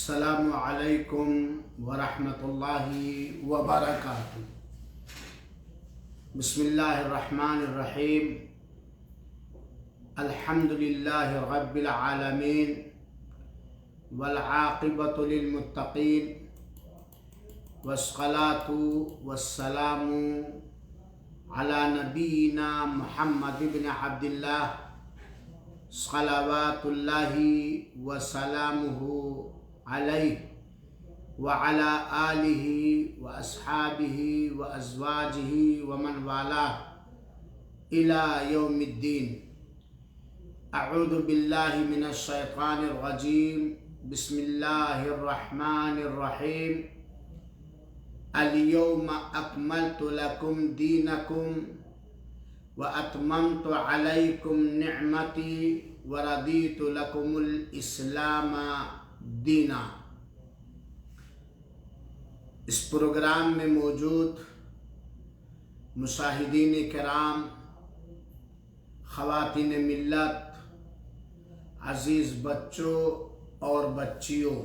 السلام علیکم ورحمۃ اللہ وبرکاتہ۔ بسم اللہ الرحمن الرحیم۔ الحمد للہ رب العالمین والعاقبۃ للمتقین والصلاۃ والسلام علی نبینا محمد بن عبد اللہ صلوات اللہ وسلامہ علیہ وعلی آلہ واصحابہ وازواجہ ومن والاہ الی یوم الدین۔ اعوذ باللہ من الشیطان الرجیم۔ بسم اللہ الرحمن الرحیم۔ اليوم اکملت لکم دینکم واتممت علیکم نعمتی ورضیت لکم الاسلام دینا۔ اس پروگرام میں موجود مشاہدین کرام، خواتین ملت، عزیز بچوں اور بچیوں،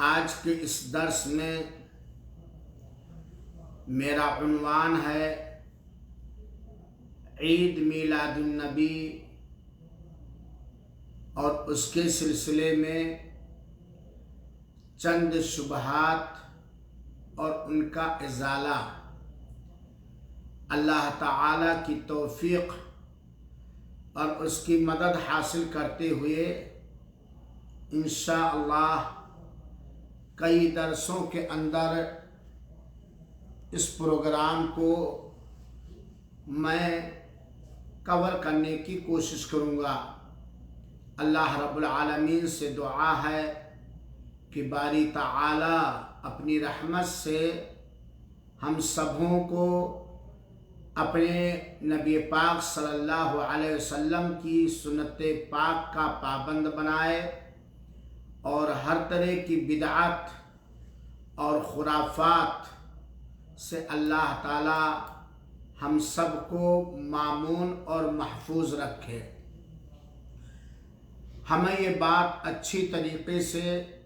آج کے اس درس میں میرا عنوان ہے عید میلاد النبی، اور اس کے سلسلے میں چند شبہات اور ان کا ازالہ اللہ تعالی کی توفیق اور اس کی مدد حاصل کرتے ہوئے انشاءاللہ کئی درسوں کے اندر اس پروگرام کو میں کور کرنے کی کوشش کروں گا۔ اللہ رب العالمین سے دعا ہے کہ باری تعالی اپنی رحمت سے ہم سبوں کو اپنے نبی پاک صلی اللہ علیہ وسلم کی سنت پاک کا پابند بنائے، اور ہر طرح کی بدعت اور خرافات سے اللہ تعالی ہم سب کو مامون اور محفوظ رکھے۔ ہمیں یہ بات اچھی طریقے سے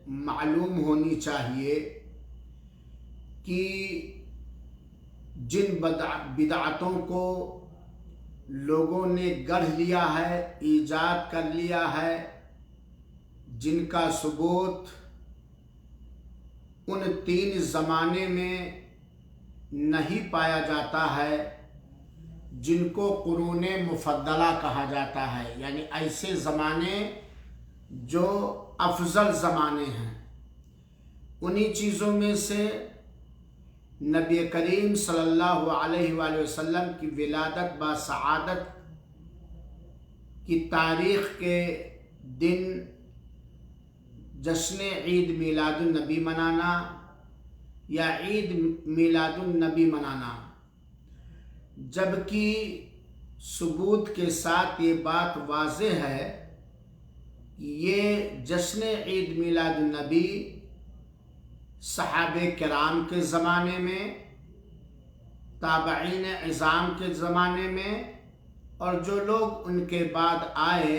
معلوم ہونی چاہیے کہ جن بدعتوں کو لوگوں نے گڑھ لیا ہے، ایجاد کر لیا ہے، جن کا ثبوت ان تین زمانے میں نہیں پایا جاتا ہے، جن کو قرون مفضلہ کہا جاتا ہے، یعنی ایسے زمانے جو افضل زمانے ہیں، انہی چیزوں میں سے نبی کریم صلی اللہ علیہ وآلہ وسلم کی ولادت با سعادت کی تاریخ کے دن جشن عید میلاد النبی منانا یا عید میلاد النبی منانا، جبکہ ثبوت کے ساتھ یہ بات واضح ہے کہ یہ جشن عید میلاد النبی صحابہ کرام کے زمانے میں، تابعین اعظام کے زمانے میں، اور جو لوگ ان کے بعد آئے،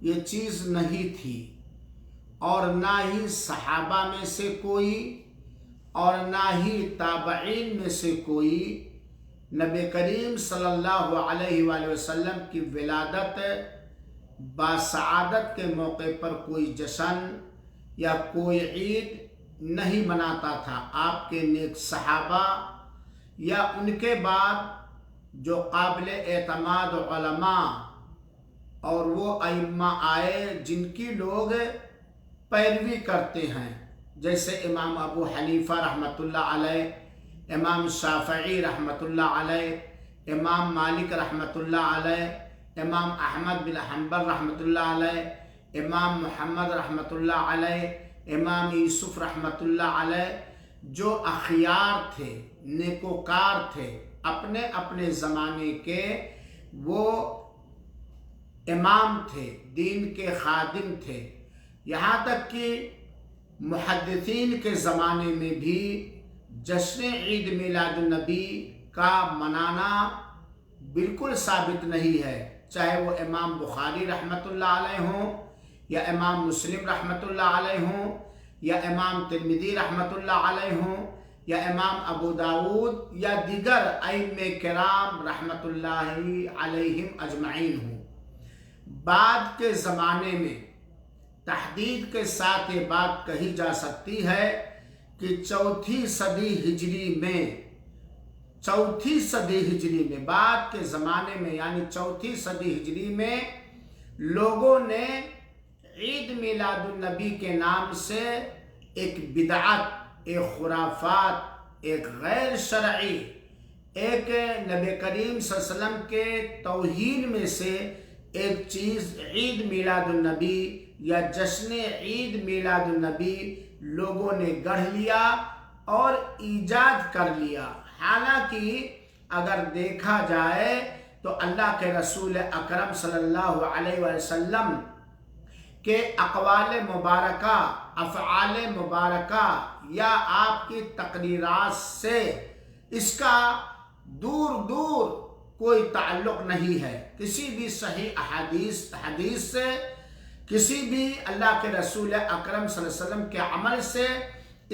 یہ چیز نہیں تھی، اور نہ ہی صحابہ میں سے کوئی اور نہ ہی تابعین میں سے کوئی نبی کریم صلی اللہ علیہ وآلہ وسلم کی ولادت باسعادت کے موقع پر کوئی جشن یا کوئی عید نہیں مناتا تھا۔ آپ کے نیک صحابہ یا ان کے بعد جو قابل اعتماد علماء اور وہ ائمہ آئے جن کی لوگ پیروی کرتے ہیں، جیسے امام ابو حنیفہ رحمۃ اللہ علیہ، امام شافعی رحمۃ اللہ علیہ، امام مالک رحمۃ اللہ علیہ، امام احمد بن حنبل رحمۃ اللہ علیہ، امام محمد رحمۃ اللہ علیہ، امام یوسف رحمۃ اللہ علیہ، جو اخیار تھے، نیکوکار تھے، اپنے اپنے زمانے کے وہ امام تھے، دین کے خادم تھے۔ یہاں تک کہ محدثین کے زمانے میں بھی جشن عید میلاد النبی کا منانا بالکل ثابت نہیں ہے، چاہے وہ امام بخاری رحمۃ اللہ علیہ ہوں یا امام مسلم رحمۃ اللہ علیہ ہوں، یا امام ترمذی رحمۃ اللہ علیہ ہوں، یا امام ابو داود، یا دیگر ائمہ کرام رحمۃ اللہ علیہم اجمعین ہوں۔ بعد کے زمانے میں تحدید کے ساتھ یہ بات کہی جا سکتی ہے کہ چوتھی صدی ہجری میں بعد کے زمانے میں یعنی چوتھی صدی ہجری میں لوگوں نے عید میلاد النبی کے نام سے ایک بدعت، ایک خرافات، ایک غیر شرعی، ایک نبی کریم صلی اللہ علیہ وسلم کے توہین میں سے ایک چیز عید میلاد النبی یا جشن عید میلاد النبی لوگوں نے گڑھ لیا اور ایجاد کر لیا۔ حالانکہ اگر دیکھا جائے تو اللہ کے رسول اکرم صلی اللہ علیہ وسلم کے اقوال مبارکہ، افعال مبارکہ یا آپ کی تقریرات سے اس کا دور دور کوئی تعلق نہیں ہے۔ کسی بھی صحیح حدیث سے، کسی بھی اللہ کے رسول اکرم صلی اللہ علیہ وسلم کے عمل سے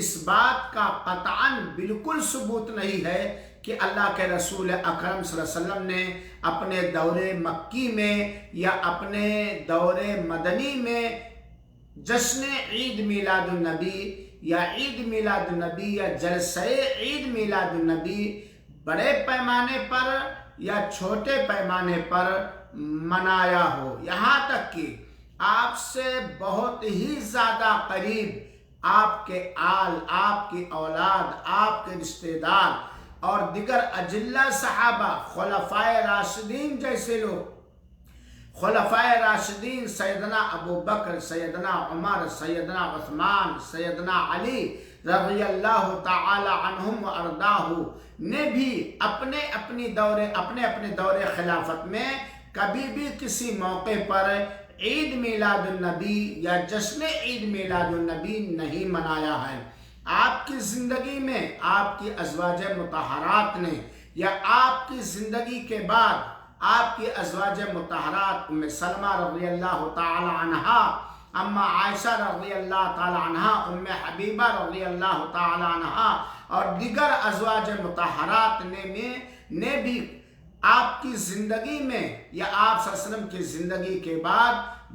اس بات کا قطعاً بالکل ثبوت نہیں ہے کہ اللہ کے رسول اکرم صلی اللہ علیہ وسلم نے اپنے دور مکی میں یا اپنے دور مدنی میں جشن عید میلاد النبی یا عید میلاد النبی یا جلسہ عید میلاد النبی بڑے پیمانے پر یا چھوٹے پیمانے پر منایا ہو۔ یہاں تک کہ آپ سے بہت ہی زیادہ قریب آپ کے آل، آپ کی اولاد، آپ کے رشتہ دار اور دیگر اجلہ صحابہ، خلفائے راشدین جیسے لوگ، خلفائے راشدین سیدنا ابو بکر، سیدنا عمر، سیدنا عثمان، سیدنا علی رضی اللہ تعالی عنہم و ارضاہ نے بھی اپنے اپنے دور خلافت میں کبھی بھی کسی موقع پر عید میلاد النبی یا جشن عید میلاد النبی نہیں منایا ہے۔ آپ کی زندگی میں آپ کی ازواج مطہرات نے یا آپ کی زندگی کے بعد آپ کی ازواج مطہرات ام سلمہ رضی اللہ تعالی عنہا، اما عائشہ رضی اللہ تعالی عنہا، ام حبیبہ رضی اللہ تعالی عنہا اور دیگر ازواج مطہرات نے بھی آپ کی زندگی میں یا آپ صلی اللہ علیہ وسلم کی زندگی کے بعد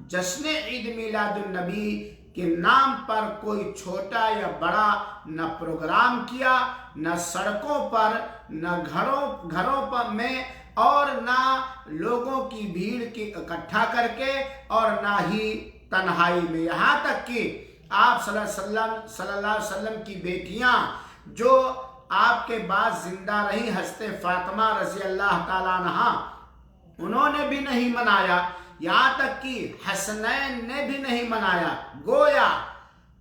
جشن عید میلاد النبی کے نام پر کوئی چھوٹا یا بڑا نہ پروگرام کیا، نہ سڑکوں پر، نہ گھروں پر میں اور نہ لوگوں کی بھیڑ کی اکٹھا کر کے اور نہ ہی تنہائی میں۔ یہاں تک کہ آپ صلی اللہ علیہ وسلم کی بیٹیاں جو آپ کے بعد زندہ رہی، حضرت فاطمہ رضی اللہ تعالیٰ عنہا، انہوں نے بھی نہیں منایا، یہاں تک کہ حسنین نے بھی نہیں منایا۔ گویا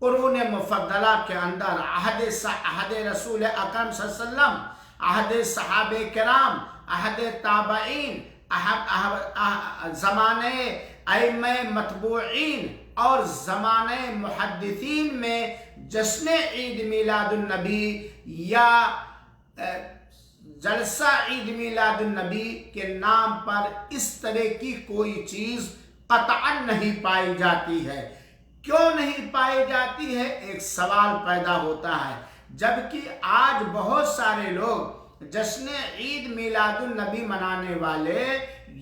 قرون مفضلہ کے اندر عہد رسول اکرم صلی اللہ علیہ وسلم، عہد صحابہ کرام، عہد تابعین، زمانے ائمہ متبوعین اور زمانے محدثین میں جشن عید میلاد النبی یا جلسہ عید میلاد النبی کے نام پر اس طرح کی کوئی چیز قطعاً نہیں پائی جاتی ہے۔ کیوں نہیں پائی جاتی ہے؟ ایک سوال پیدا ہوتا ہے، جبکہ آج بہت سارے لوگ جشن عید میلاد النبی منانے والے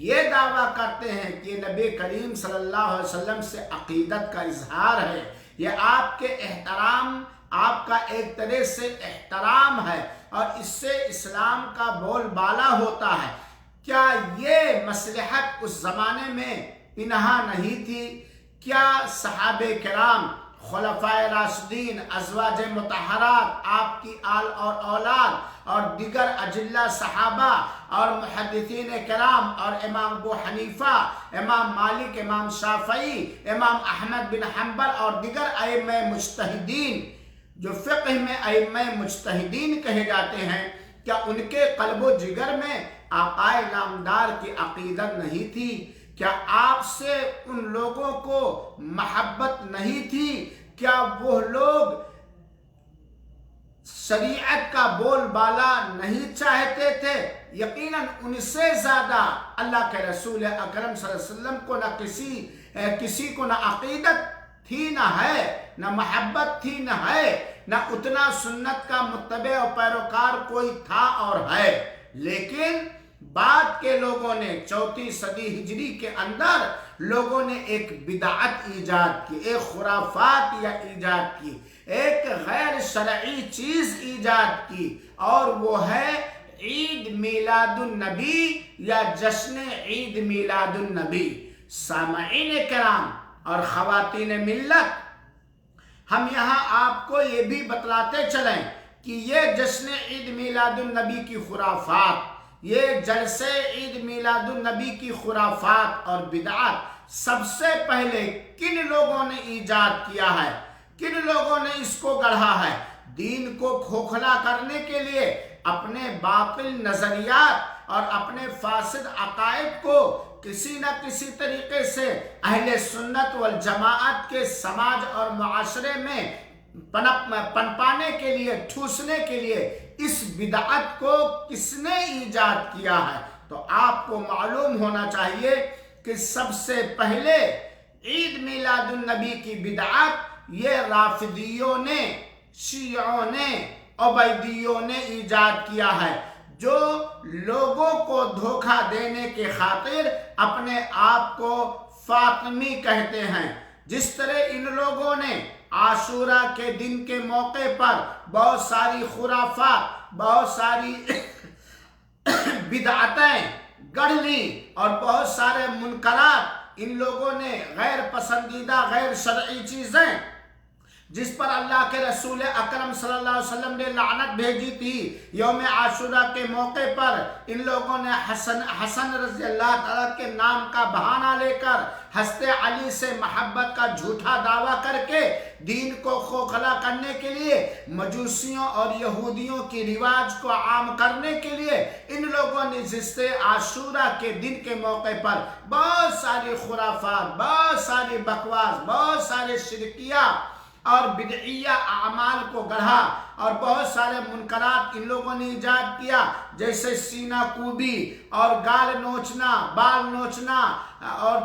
یہ دعویٰ کرتے ہیں کہ نبی کریم صلی اللہ علیہ وسلم سے عقیدت کا اظہار ہے، یہ آپ کے احترام، آپ کا ایک طرح سے احترام ہے اور اس سے اسلام کا بول بالا ہوتا ہے۔ کیا یہ مصلحت اس زمانے میں پنہا نہیں تھی؟ کیا صحابہ کرام، خلفائے راشدین، ازواج مطہرات، آپ کی آل اور اولاد اور دیگر اجلہ صحابہ اور محدثین کرام اور امام ابو حنیفہ، امام مالک، امام شافعی، امام احمد بن حنبل اور دیگر ائمہ مجتہدین جو فقہ میں ائمہ مجتہدین کہے جاتے ہیں، کیا ان کے قلب و جگر میں آقائے نامدار کی عقیدت نہیں تھی؟ کیا آپ سے ان لوگوں کو محبت نہیں تھی؟ کیا وہ لوگ شریعت کا بول بالا نہیں چاہتے تھے؟ یقیناً ان سے زیادہ اللہ کے رسول اکرم صلی اللہ علیہ وسلم کو نہ کسی کسی کو نہ عقیدت تھی نہ ہے، نہ محبت تھی نہ ہے، نہ اتنا سنت کا متبع و پیروکار کوئی تھا اور ہے، لیکن بعد کے لوگوں نے 4 صدی ہجری کے اندر لوگوں نے ایک بدعت ایجاد کی، ایک خرافات یا ایجاد کی، ایک غیر شرعی چیز ایجاد کی، اور وہ ہے عید میلاد النبی یا جشن عید میلاد النبی۔ سامعین کرام اور خواتین ملت، ہم یہاں آپ کو یہ بھی بتلاتے چلیں کہ یہ جشن عید میلاد النبی کی خرافات، یہ جلسے عید میلاد النبی کی خرافات اور بدعات سب سے پہلے کن لوگوں نے ایجاد کیا ہے، کن لوگوں نے اس کو گڑھا ہے؟ دین کو کھوکھلا کرنے کے لیے اپنے باطل نظریات اور اپنے فاسد عقائد کو کسی نہ کسی طریقے سے اہل سنت والجماعت کے سماج اور معاشرے میں پنپانے کے لیے، ٹھوسنے کے لیے اس بدعت کو کس نے ایجاد کیا ہے؟ تو آپ کو معلوم ہونا چاہیے کہ سب سے پہلے عید میلاد النبی کی بدعت یہ رافضیوں نے، شیعوں نے، عبیدیوں نے ایجاد کیا ہے، جو لوگوں کو دھوکہ دینے کے خاطر اپنے آپ کو فاطمی کہتے ہیں۔ جس طرح ان لوگوں نے عاشورہ کے دن کے موقع پر بہت ساری خرافات، بہت ساری بدعتیں گڑھ لی اور بہت سارے منکرات ان لوگوں نے، غیر پسندیدہ غیر شرعی چیزیں جس پر اللہ کے رسول اکرم صلی اللہ علیہ وسلم نے لعنت بھیجی تھی، یوم عاشورہ کے موقع پر ان لوگوں نے حسن رضی اللہ تعالیٰ کے نام کا بہانہ لے کر حضرت علی سے محبت کا جھوٹا دعویٰ کر کے دین کو کھوکھلا کرنے کے لیے، مجوسیوں اور یہودیوں کی رواج کو عام کرنے کے لیے ان لوگوں نے جس سے عاشورہ کے دن کے موقع پر بہت ساری خرافات، بہت ساری بکواس، بہت سارے شرکیہ اور بدعیہ اعمال کو گڑھا اور بہت سارے منکرات ان لوگوں نے ایجاد کیا، جیسے سینہ کوبی اور گال نوچنا، بال نوچنا اور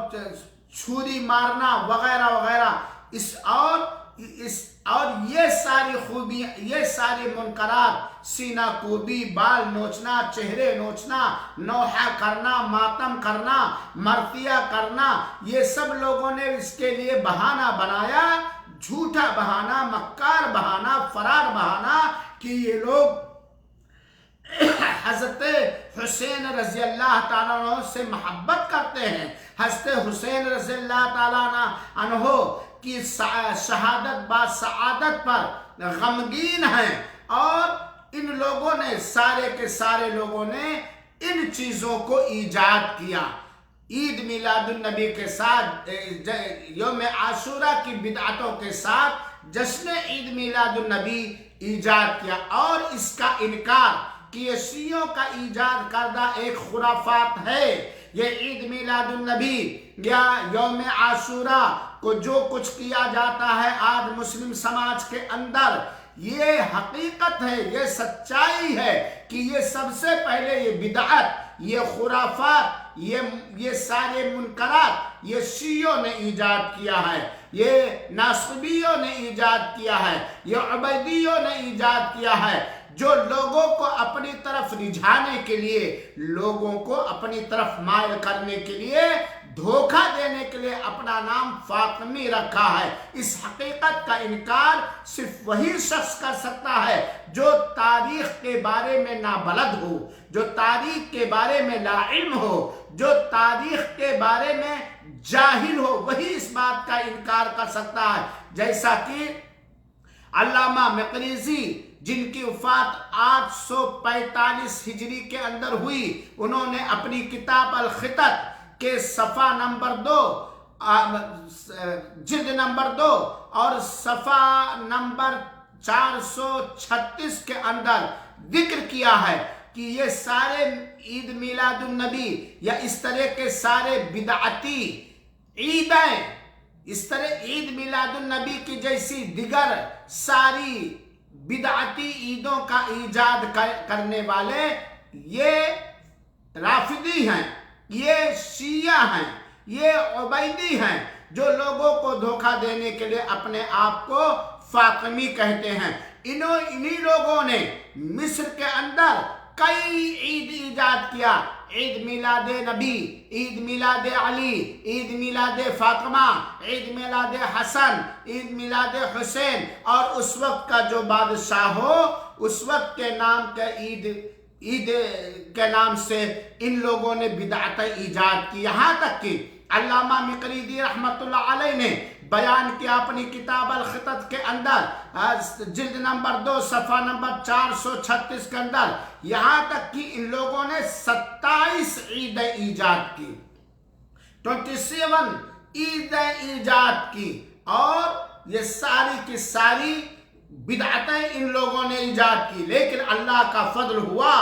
چھری مارنا وغیرہ وغیرہ، اور یہ ساری خوبیاں، یہ ساری منکرات، سینہ کوبی، بال نوچنا، چہرے نوچنا، نوحہ کرنا، ماتم کرنا، مرثیہ کرنا، یہ سب لوگوں نے اس کے لیے بہانہ بنایا، جھوٹا بہانہ، مکار بہانہ، فرار بہانہ کہ یہ لوگ حضرت حسین رضی اللہ تعالیٰ عنہ سے محبت کرتے ہیں، حضرت حسین رضی اللہ تعالیٰ عنہ کی شہادت با سعادت پر غمگین ہیں، اور ان لوگوں نے، سارے کے سارے لوگوں نے ان چیزوں کو ایجاد کیا۔ عید میلاد النبی کے ساتھ، یوم عاشورہ کی بدعتوں کے ساتھ جشن عید میلاد النبی ایجاد کیا، اور اس کا انکار کہ یہ شیعوں کا ایجاد کردہ ایک خرافات ہے۔ یہ عید میلاد النبی یا یوم عاشورہ کو جو کچھ کیا جاتا ہے آج مسلم سماج کے اندر، یہ حقیقت ہے، یہ سچائی ہے کہ یہ سب سے پہلے یہ بدعت، یہ خرافات، یہ سارے منکرات یہ شیعوں نے ایجاد کیا ہے، یہ ناصبیوں نے ایجاد کیا ہے، یہ عبیدیوں نے ایجاد کیا ہے، جو لوگوں کو اپنی طرف رجھانے کے لیے، لوگوں کو اپنی طرف مائل کرنے کے لیے، دھوکہ دینے کے لیے اپنا نام فاطمی رکھا ہے۔ اس حقیقت کا انکار صرف وہی شخص کر سکتا ہے جو تاریخ کے بارے میں نابلد ہو، جو تاریخ کے بارے میں لا علم ہو، جو تاریخ کے بارے میں جاہل ہو، وہی اس بات کا انکار کر سکتا ہے۔ جیسا کہ علامہ مقریزی، جن کی وفات 845 ہجری کے اندر ہوئی، انہوں نے اپنی کتاب الخطط کے صفحہ نمبر 2، جلد نمبر 2 اور صفحہ نمبر 436 کے اندر ذکر کیا ہے کہ یہ سارے عید میلاد النبی یا اس طرح کے سارے بدعتی عیدیں، اس طرح عید میلاد النبی کی جیسی دیگر ساری بدعتی عیدوں کا ایجاد کرنے والے یہ رافضی ہیں، یہ شیعہ ہیں، یہ عبیدی ہیں، جو لوگوں کو دھوکہ دینے کے لیے اپنے آپ کو فاطمی کہتے ہیں۔ انہی لوگوں نے مصر کے اندر کئی عید ایجاد کیا، عید میلاد نبی، عید میلاد علی، عید میلاد فاطمہ، عید میلاد حسن، عید میلاد حسین، اور اس وقت کا جو بادشاہ ہو اس وقت کے نام کا عید کے نام سے ان لوگوں نے بدعت ایجاد کی۔ یہاں تک کہ علامہ مقریدی رحمت اللہ علیہ نے بیان کیا اپنی کتاب الخطط کے اندر، جلد نمبر 2 صفحہ نمبر 436 کے اندر، یہاں تک کہ ان لوگوں نے 27 عیدیں ایجاد کی، 27 عیدیں ایجاد کی، اور یہ ساری کی ساری بدعتیں ان لوگوں نے ایجاد کی۔ لیکن اللہ کا فضل ہوا،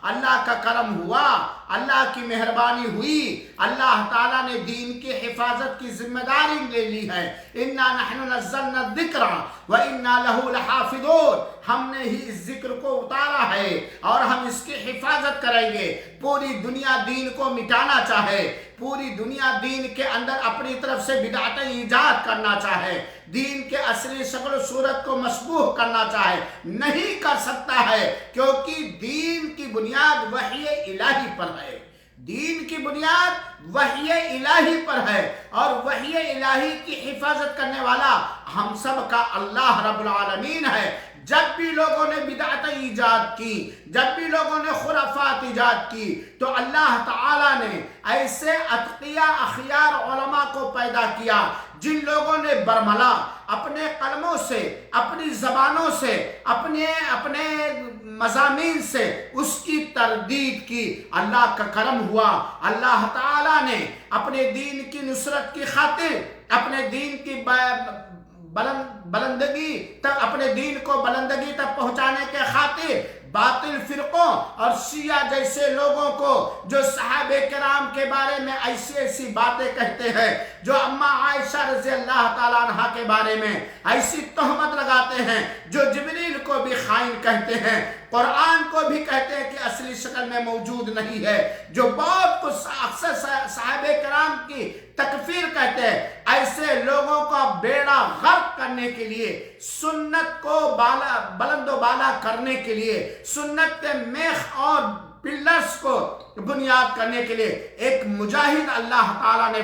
اللہ کا کرم ہوا، اللہ کی مہربانی ہوئی، اللہ تعالیٰ نے دین کی حفاظت کی ذمہ داری لے لی ہے۔ اِنَّا نَحْنُ نَزَّلْنَا الذِّكْرَ وَإِنَّا لَهُ لَحَافِظُونَ، ہم نے ہی اس ذکر کو اتارا ہے اور ہم اس کی حفاظت کریں گے۔ پوری دنیا دین کو مٹانا چاہے، پوری دنیا دین کے اندر اپنی طرف سے بدعتیں ایجاد کرنا چاہے، دین کے اصلی شکل و صورت کو مشبوہ کرنا چاہے، نہیں کر سکتا ہے، کیونکہ دین کی بنیاد وحی الہی پر ہے۔ دین کی بنیاد وحی الہی پر ہے، اور وحی الہی کی حفاظت کرنے والا ہم سب کا اللہ رب العالمین ہے۔ جب بھی لوگوں نے بدعت ایجاد کی، جب بھی لوگوں نے خرافات ایجاد کی، تو اللہ تعالیٰ نے ایسے اتقیاء اخیار علماء کو پیدا کیا جن لوگوں نے برملا اپنے قلموں سے، اپنی زبانوں سے، اپنے مضامین سے اس کی تردید کی۔ اللہ کا کرم ہوا، اللہ تعالیٰ نے اپنے دین کی نصرت کی خاطر، اپنے دین کی بلندگی تک، اپنے دین کو بلندگی تک پہنچانے کے خاطر باطل فرقوں اور شیعہ جیسے لوگوں کو جو صحابہ کرام کے بارے میں ایسی باتیں کہتے ہیں، جو اماں عائشہ رضی اللہ تعالیٰ عنہ کے بارے میں ایسی تہمت لگاتے ہیں، جو جبریل کو بھی خائن کہتے ہیں، قرآن کو بھی کہتے ہیں کہ اصلی شکل میں موجود نہیں ہے، جو بہت کچھ اکثر صحابہ کرام کی تکفیر کہتے ہیں، ایسے لوگوں کا بیڑا غرق کرنے کے لیے، سنت کو بلند و بالا کرنے کے لیے، سنت کے میخ اور پلرز کو بنیاد کرنے کے لیے ایک مجاہد اللہ تعالیٰ نے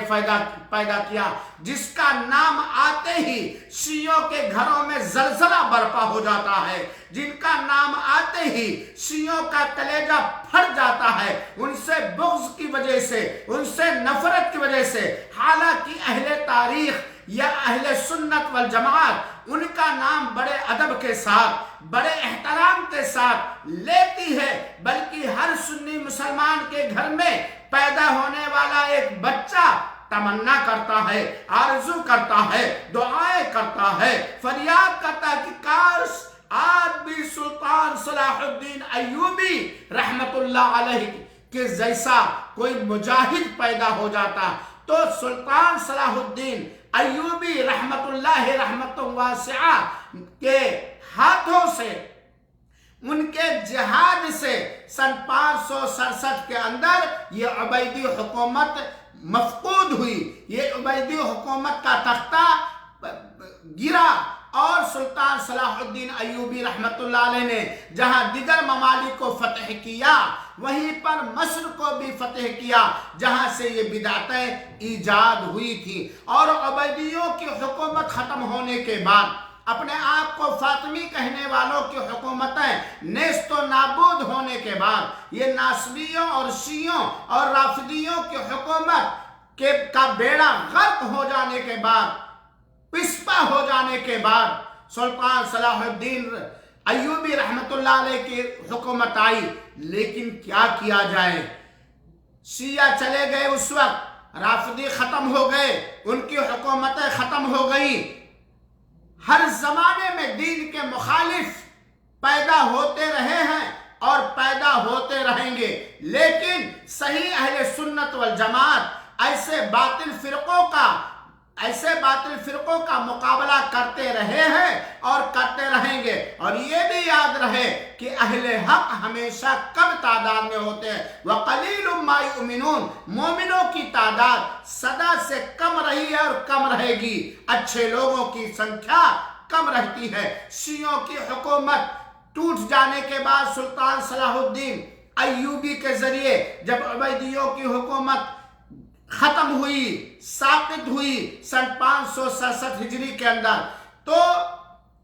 پیدا کیا، جس کا نام آتے ہی شیعوں کے گھروں میں زلزلہ برپا ہو جاتا ہے، جن کا نام آتے ہی شیعوں کا کلیجہ پھٹ جاتا ہے، ان سے بغض کی وجہ سے، ان سے نفرت کی وجہ سے۔ حالانکہ اہل تاریخ یا اہل سنت والجماعت ان کا نام بڑے ادب کے ساتھ، بڑے احترام کے ساتھ لیتی ہے، بلکہ ہر سنی مسلمان کے گھر میں پیدا ہونے والا ایک بچہ تمنا کرتا ہے، آرزو کرتا ہے، دعائیں کرتا ہے، فریاد کرتا ہے کہ کاش آج بھی سلطان صلاح الدین ایوبی رحمت اللہ علیہ کے جیسا کوئی مجاہد پیدا ہو جاتا۔ تو سلطان صلاح الدین ایوبی رحمت اللہ رحمت واسعہ کے ہاتھوں سے، ان کے جہاد سے سن 567 کے اندر یہ عبیدی حکومت مفقود ہوئی، یہ عبیدی حکومت کا تختہ گرا، اور سلطان صلاح الدین ایوبی رحمت اللہ علیہ نے جہاں دیگر ممالک کو فتح کیا، وہیں پر مصر کو بھی فتح کیا، جہاں سے یہ بدعتیں ایجاد ہوئی تھی۔ اور عبیدیوں کی حکومت ختم ہونے کے بعد، اپنے آپ کو فاطمی کہنے والوں کی حکومتیں نیست و نابود ہونے کے بعد، یہ ناصبیوں اور شیعوں اور رافضیوں کی حکومت کا بیڑا غرق ہو جانے کے بعد، پسپا ہو جانے کے بعد، سلطان صلاح الدین ایوبی رحمت اللہ علیہ کی حکومت آئی۔ لیکن کیا کیا جائے، شیعہ چلے گئے، اس وقت رافضی ختم ہو گئے، ان کی حکومتیں ختم ہو گئیں۔ ہر زمانے میں دین کے مخالف پیدا ہوتے رہے ہیں اور پیدا ہوتے رہیں گے، لیکن صحیح اہل سنت والجماعت ایسے باطل فرقوں کا ایسے باطل فرقوں کا مقابلہ کرتے رہے ہیں اور کرتے رہیں گے. اور یہ بھی یاد رہے کہ اہل حق ہمیشہ کم تعداد میں ہوتے ہیں. وَقَلِيلٌ مَا يُؤْمِنُونَ مومنوں کی تعداد سدا سے کم رہی ہے اور کم رہے گی. اچھے لوگوں کی سنکھیا کم رہتی ہے. شیعوں کی حکومت ٹوٹ جانے کے بعد سلطان صلاح الدین ایوبی کے ذریعے جب عبیدیوں کی حکومت ختم ہوئی، ساقط ہوئی سن 567 ہجری کے اندر، تو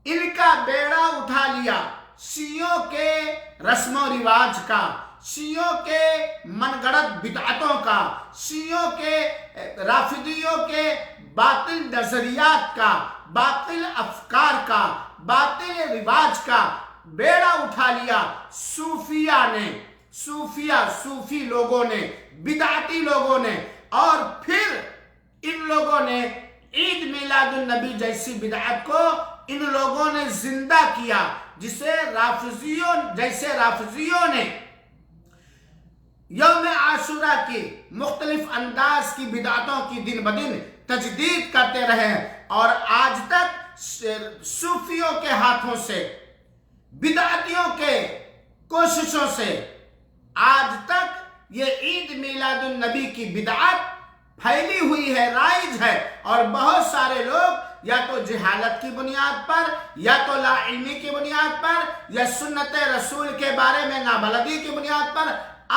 ان کا بیڑا اٹھا لیا شیعوں کے رسم و رواج کا، شیعوں کے من گڑت بدعتوں کا، شیعوں کے رافضیوں کے باطل نظریات کا، باطل افکار کا، باطل رواج کا بیڑا اٹھا لیا صوفی لوگوں نے، بدعتی لوگوں نے. اور پھر ان لوگوں نے عید میلاد النبی جیسی بدعت کو ان لوگوں نے زندہ کیا، جسے رافضیوں نے یوم عاشورہ کی مختلف انداز کی بدعتوں کی دن بدن تجدید کرتے رہے ہیں. اور آج تک صوفیوں کے ہاتھوں سے، بدعتیوں کے کوششوں سے آج تک یہ عید میلاد النبی کی بدعت پھیلی ہوئی ہے، رائج ہے. اور بہت سارے لوگ یا تو جہالت کی بنیاد پر، یا تو لا علمی کی بنیاد پر، یا سنت رسول کے بارے میں نابلدی کی بنیاد پر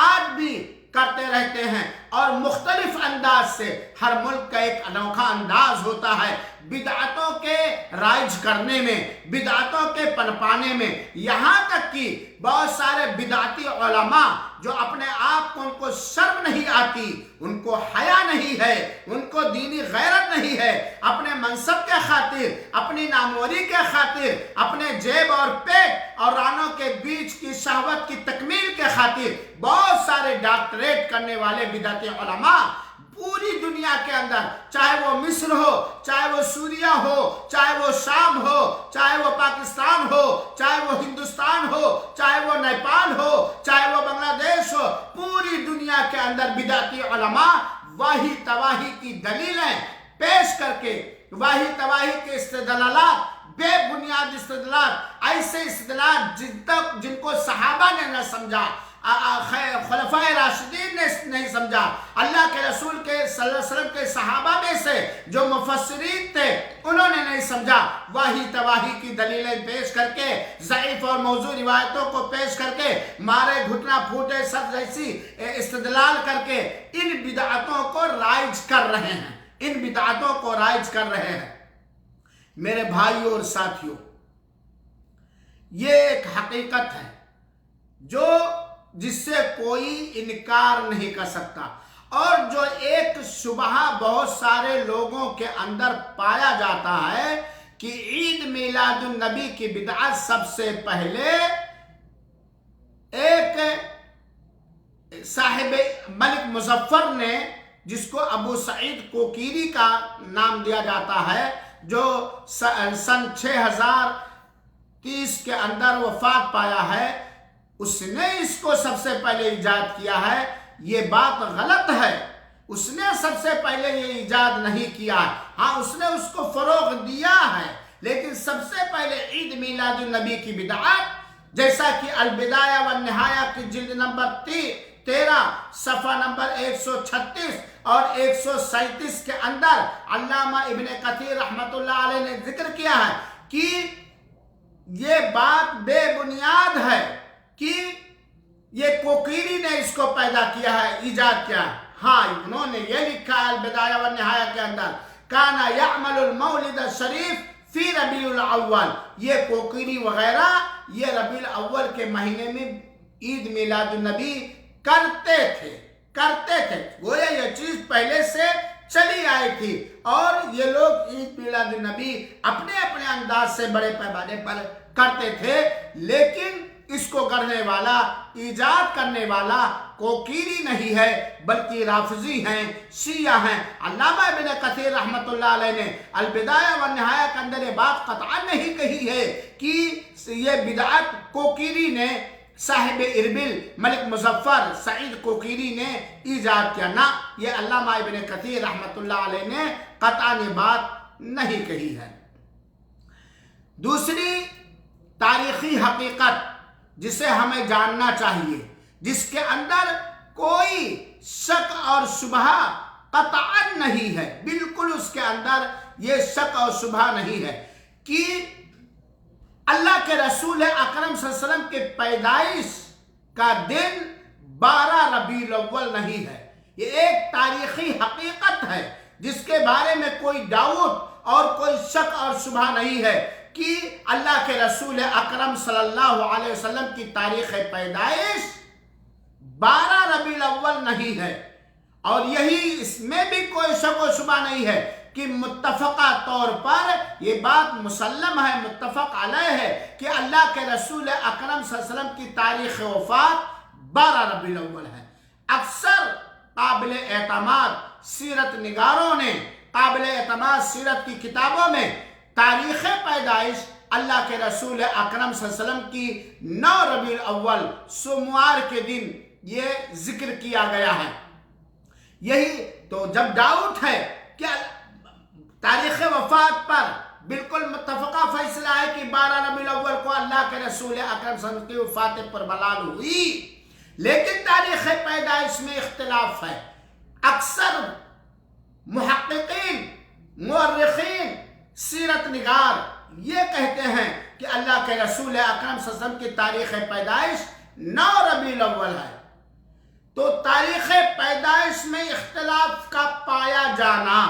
آج بھی کرتے رہتے ہیں. اور مختلف انداز سے، ہر ملک کا ایک انوکھا انداز ہوتا ہے بدعتوں کے رائج کرنے میں، بدعتوں کے پنپانے میں. یہاں تک کہ بہت سارے بدعتی علماء جو اپنے آپ کو، ان کو شرم نہیں آتی، ان کو حیا نہیں ہے، ان کو دینی غیرت نہیں ہے، اپنے منصب کے خاطر، اپنی ناموری کے خاطر، اپنے جیب اور پیٹ اور رانوں کے بیچ کی شہوت کی تکمیل کے خاطر بہت سارے ڈاکٹریٹ کرنے والے بدعتی علماء پوری دنیا کے اندر، چاہے وہ مصر ہو، چاہے وہ سوریہ ہو، چاہے وہ شام ہو، چاہے وہ پاکستان ہو، چاہے وہ ہندوستان ہو، چاہے وہ نیپال ہو، چاہے وہ بنگلہ دیش ہو، پوری دنیا کے اندر بدعتی علماء واہی تواہی کی دلیلیں پیش کر کے، واہی تواہی کے استدلالات، بے بنیاد استدلال، ایسے استدلال جن کو صحابہ نے نہ سمجھا، خلفائے راشدین نے نہیں سمجھا، اللہ کے رسول کے صلی اللہ علیہ وسلم کے صحابہ میں سے جو مفسرین تھے انہوں نے نہیں سمجھا، واہی تواہی کی دلیلیں پیش کر کے، ضعیف اور موضوع روایتوں کو پیش کر کے، مارے گھٹنا پھوٹے سب جیسی استدلال کر کے ان بدعتوں کو رائج کر رہے ہیں، ان بدعتوں کو رائج کر رہے ہیں. میرے بھائیوں اور ساتھیوں، یہ ایک حقیقت ہے جس سے کوئی انکار نہیں کر سکتا، اور جو ایک شبہ بہت سارے لوگوں کے اندر پایا جاتا ہے کہ عید میلاد النبی کی بدعت سب سے پہلے ایک صاحب ملک مظفر نے، جس کو ابو سعید کوکیری کا نام دیا جاتا ہے، جو سن 6030 کے اندر وفات پایا ہے، اس نے اس کو سب سے پہلے ایجاد کیا ہے. یہ بات غلط ہے، اس نے سب سے پہلے یہ ایجاد نہیں کیا ہے. ہاں، اس نے اس کو فروغ دیا ہے، لیکن سب سے پہلے عید میلاد النبی کی بدعت، جیسا کہ البدایہ والنہایہ کی جلد نمبر 13 صفحہ نمبر 136 اور 137 کے اندر علامہ ابن کثیر رحمت اللہ علیہ نے ذکر کیا ہے کہ یہ بات بے بنیاد ہے کہ یہ کوکیری نے اس کو پیدا کیا ہے، ایجاد کیا ہے. ہاں، انہوں نے یہ لکھا ہے البدایہ والنہایہ کے اندر، کانا یعمل المولد الشریف فی ربیع الاول. یہ کوکیری وغیرہ یہ ربیع الاول کے مہینے میں عید میلاد النبی کرتے تھے. گویا یہ چیز پہلے سے چلی آئی تھی، اور یہ لوگ عید میلاد النبی اپنے اپنے انداز سے بڑے پیمانے پر کرتے تھے. لیکن اس کو کرنے والا، ایجاد کرنے والا کوکیری نہیں ہے، بلکہ رافضی ہیں، شیعہ ہیں. علامہ ابن کثیر رحمت اللہ علیہ نے البدایہ والنہایہ کے اندر یہ بات قطعا نہیں کہی ہے کہ یہ بدعت کوکیری نے صاحب اربل ملک مظفر سعید کوکیری نے ایجاد کیا، نہ یہ علامہ ابن کثیر رحمۃ اللہ علیہ نے قطعاً بات نہیں کہی ہے۔ دوسری تاریخی حقیقت جسے ہمیں جاننا چاہیے، جس کے اندر کوئی شک اور شبہ قطعاً نہیں ہے، بالکل اس کے اندر یہ شک اور شبہ نہیں ہے کہ اللہ کے رسول اکرم صلی اللہ علیہ وسلم کے پیدائش کا دن 12 ربیع الاول نہیں ہے۔ یہ ایک تاریخی حقیقت ہے جس کے بارے میں کوئی ڈاؤٹ اور کوئی شک اور شبہ نہیں ہے کہ اللہ کے رسول اکرم صلی اللہ علیہ وسلم کی تاریخ پیدائش 12 ربیع الاول نہیں ہے، اور یہی اس میں بھی کوئی شک و شبہ نہیں ہے کہ متفقہ طور پر یہ بات مسلم ہے، متفق علیہ ہے کہ اللہ کے رسول اکرم صلی اللہ علیہ وسلم کی تاریخ وفات 12 ربیع الاول ہے۔ اکثر قابل اعتماد سیرت نگاروں نے، قابل اعتماد سیرت کی کتابوں میں تاریخ پیدائش اللہ کے رسول اکرم صلی اللہ علیہ وسلم کی 9 ربیع الاول سوموار کے دن یہ ذکر کیا گیا ہے۔ یہی تو جب ڈاؤٹ ہے کہ تاریخ وفات پر بالکل متفقہ فیصلہ ہے کہ 12 ربیع الاول کو اللہ کے رسول اکرم صلی اللہ علیہ وسلم کی وفات پر بلال ہوئی، لیکن تاریخ پیدائش میں اختلاف ہے۔ اکثر محققین، مورخین، سیرت نگار یہ کہتے ہیں کہ اللہ کے رسول اکرم صلی اللہ علیہ وسلم کی تاریخ پیدائش 9 ربیع الاول ہے۔ تو تاریخ پیدائش میں اختلاف کا پایا جانا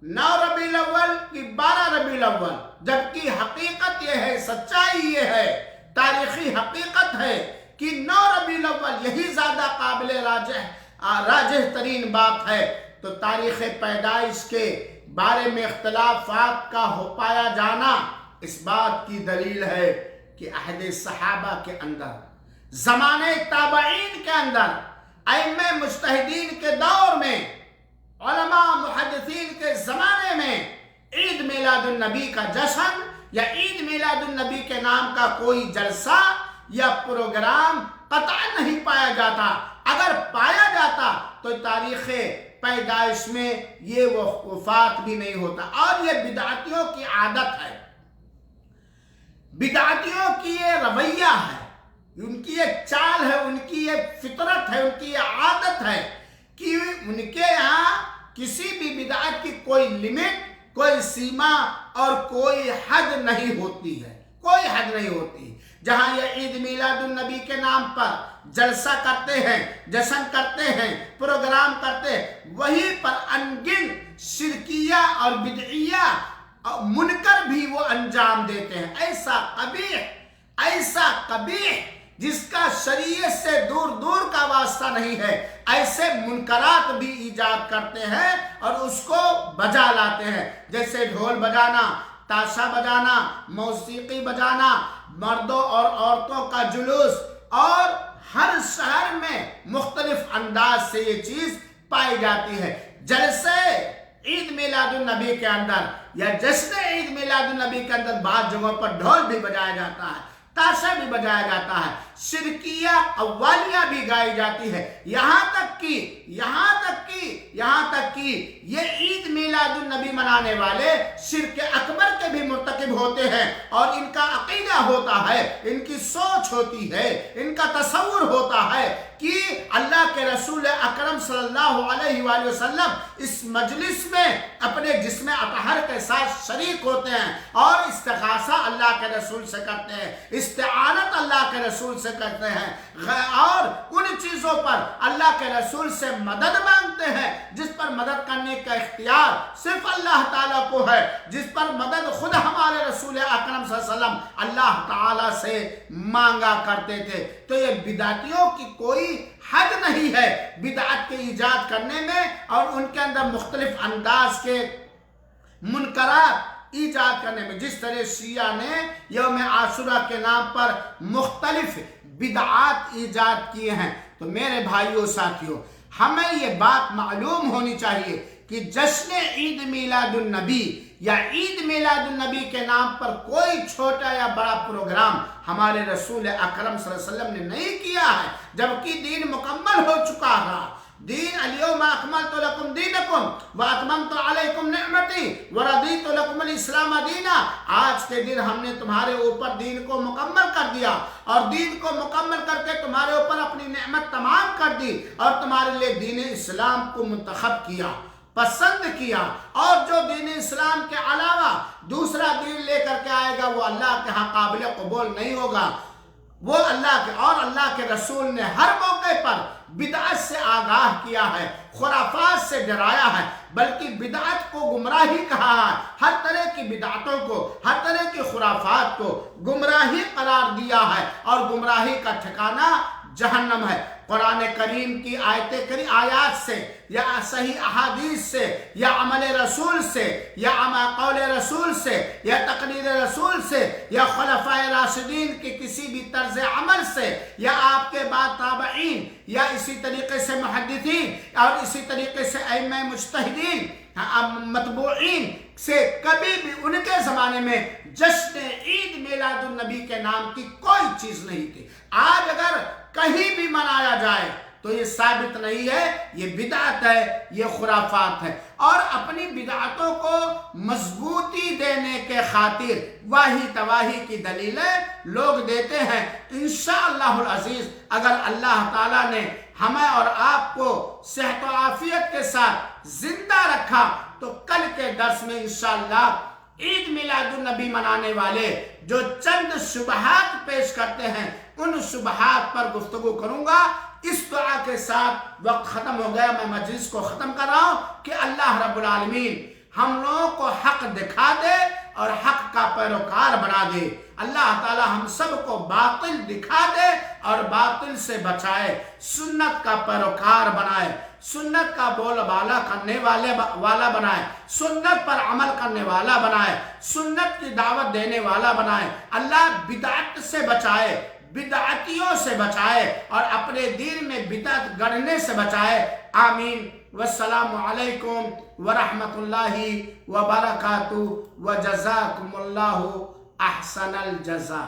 9 ربیع الاول کی 12 ربیع الاول، جبکہ حقیقت یہ ہے، سچائی یہ ہے، تاریخی حقیقت ہے کہ 9 ربیع الاول یہی زیادہ قابل راجح ترین بات ہے۔ تو تاریخ پیدائش کے بارے میں اختلافات کا ہو پایا جانا اس بات کی دلیل ہے کہ عہد صحابہ کے اندر، زمانے تابعین کے اندر، ائمہ مجتہدین کے دور میں، علماء محدثین کے زمانے میں عید میلاد النبی کا جشن یا عید میلاد النبی کے نام کا کوئی جلسہ یا پروگرام قطعا نہیں پایا جاتا۔ اگر پایا جاتا تو تاریخ پیدائش میں یہ وفات بھی نہیں ہوتا، اور یہ بدعتیوں کی عادت ہے، بدعتیوں کی یہ رویہ ہے، ان کی یہ چال ہے، ان کی یہ فطرت ہے، ان کی یہ عادت ہے کہ ان کے یہاں کسی بھی بدعت کی کوئی لمٹ، کوئی سیما اور کوئی حد نہیں ہوتی ہے، کوئی حد نہیں ہوتی۔ جہاں یہ عید میلاد النبی کے نام پر جلسہ کرتے ہیں، جشن کرتے ہیں، پروگرام کرتے ہیں، وہیں پر انگن شرکیہ اور بدعیہ منکر بھی وہ انجام دیتے ہیں۔ ایسا قبیح جس کا شریعت سے دور دور کا واسطہ نہیں ہے، ایسے منکرات بھی ایجاد کرتے ہیں اور اس کو بجا لاتے ہیں، جیسے ڈھول بجانا، تاشا بجانا، موسیقی بجانا، مردوں اور عورتوں کا جلوس، اور ہر شہر میں مختلف انداز سے یہ چیز پائی جاتی ہے۔ جلسے عید میلاد النبی کے اندر یا جشن عید میلاد النبی کے اندر بعض جگہوں پر ڈھول بھی بجایا جاتا ہے، تاشا بھی بجایا جاتا ہے، شرکیہ قوالیاں بھی گائی جاتی ہے، یہاں تک کہ یہ عید میلاد النبی منانے والے شرک اکبر کے بھی مرتکب ہوتے ہیں، اور ان کا عقیدہ ہوتا ہے، ان کی سوچ ہوتی ہے، ان کا تصور ہوتا ہے کہ اللہ کے رسول اکرم صلی اللہ علیہ وآلہ وسلم اس مجلس میں اپنے جسم اطہر کے ساتھ شریک ہوتے ہیں اور استغاثہ اللہ کے رسول سے کرتے ہیں، استعانت اللہ کے رسول سے کرتے ہیں، اور ان چیزوں پر اللہ کے رسول سے مدد مانگتے ہیں جس پر مدد کرنے کا اختیار صرف اللہ تعالیٰ کو ہے، جس پر مدد خود ہمارے رسول اکرم صلی اللہ علیہ وسلم اللہ تعالیٰ سے مانگا کرتے تھے۔ تو یہ بدعتیوں کی کوئی حد نہیں ہے بدعت کے ایجاد کرنے میں اور ان کے اندر مختلف انداز کے منکرات ایجاد کرنے میں۔ جس طرح شیعہ نے یوم عاشورہ کے نام پر مختلف بدعات ایجاد کیے ہیں، تو میرے بھائیوں ساتھیوں، ہمیں یہ بات معلوم ہونی چاہیے کہ جشن عید میلاد النبی یا عید میلاد النبی کے نام پر کوئی چھوٹا یا بڑا پروگرام ہمارے رسول اکرم صلی اللہ علیہ وسلم نے نہیں کیا ہے، جبکہ دین مکمل ہو چکا ہے۔ دین الیوم اکملت لکم دینکم واتممت علیکم نعمتی ورضیت لکم الاسلام دینا۔ آج کے دن ہم نے تمہارے اوپر دین کو مکمل کر دیا، اور دین کو مکمل کر کے تمہارے اوپر اپنی نعمت تمام کر دی، اور تمہارے لیے دین اسلام کو منتخب کیا، پسند کیا۔ اور جو دین اسلام کے علاوہ دوسرا دین لے کر کے آئے گا وہ اللہ کے ہاں قابل قبول نہیں ہوگا۔ وہ اللہ کے رسول نے ہر موقع پر بدعت سے آگاہ کیا ہے، خرافات سے ڈرایا ہے، بلکہ بدعت کو گمراہی کہا ہے۔ ہر طرح کی بدعتوں کو، ہر طرح کی خرافات کو گمراہی قرار دیا ہے، اور گمراہی کا ٹھکانہ جہنم ہے۔ قرآن کریم کی آیات سے یا صحیح احادیث سے یا عمل رسول سے یا قول رسول سے یا تقریر رسول سے یا خلفائے راشدین کے کسی بھی طرز عمل سے یا آپ کے بعد تابعین یا اسی طریقے سے محدثین اور اسی طریقے سے ائمہ مجتہدین متبوعین سے کبھی بھی ان کے زمانے میں جشن عید میلاد النبی کے نام کی کوئی چیز نہیں تھی۔ آج اگر کہیں بھی منایا جائے تو یہ ثابت نہیں ہے، یہ بدعت ہے، یہ خرافات ہے۔ اور اپنی بدعتوں کو مضبوطی دینے کے خاطر واہی تواہی کی دلیلیں لوگ دیتے ہیں۔ انشاءاللہ العزیز اگر اللہ تعالیٰ نے ہمیں اور آپ کو صحت و عافیت کے ساتھ زندہ رکھا تو کل کے درس میں انشاءاللہ عید میلاد النبی منانے والے جو چند شبہات پیش کرتے ہیں ان شبہات پر گفتگو کروں گا۔ اس دعا کے ساتھ وقت ختم ہو گیا، میں مجلس کو ختم کر رہا ہوں کہ اللہ رب العالمین ہم لوگوں کو حق دکھا دے اور حق کا پیروکار بنا دے۔ اللہ تعالی ہم سب کو باطل دکھا دے اور باطل سے بچائے، سنت کا پیروکار بنائے، سنت کا بول بالا کرنے والا بنائے، سنت پر عمل کرنے والا بنائے، سنت کی دعوت دینے والا بنائے۔ اللہ بدعت سے بچائے، بدعتیوں سے بچائے، اور اپنے دین میں بدعت گڑھنے سے بچائے۔ آمین۔ والسلام علیکم ورحمۃ اللہ وبرکاتہ، وجزاکم اللہ احسن الجزاء۔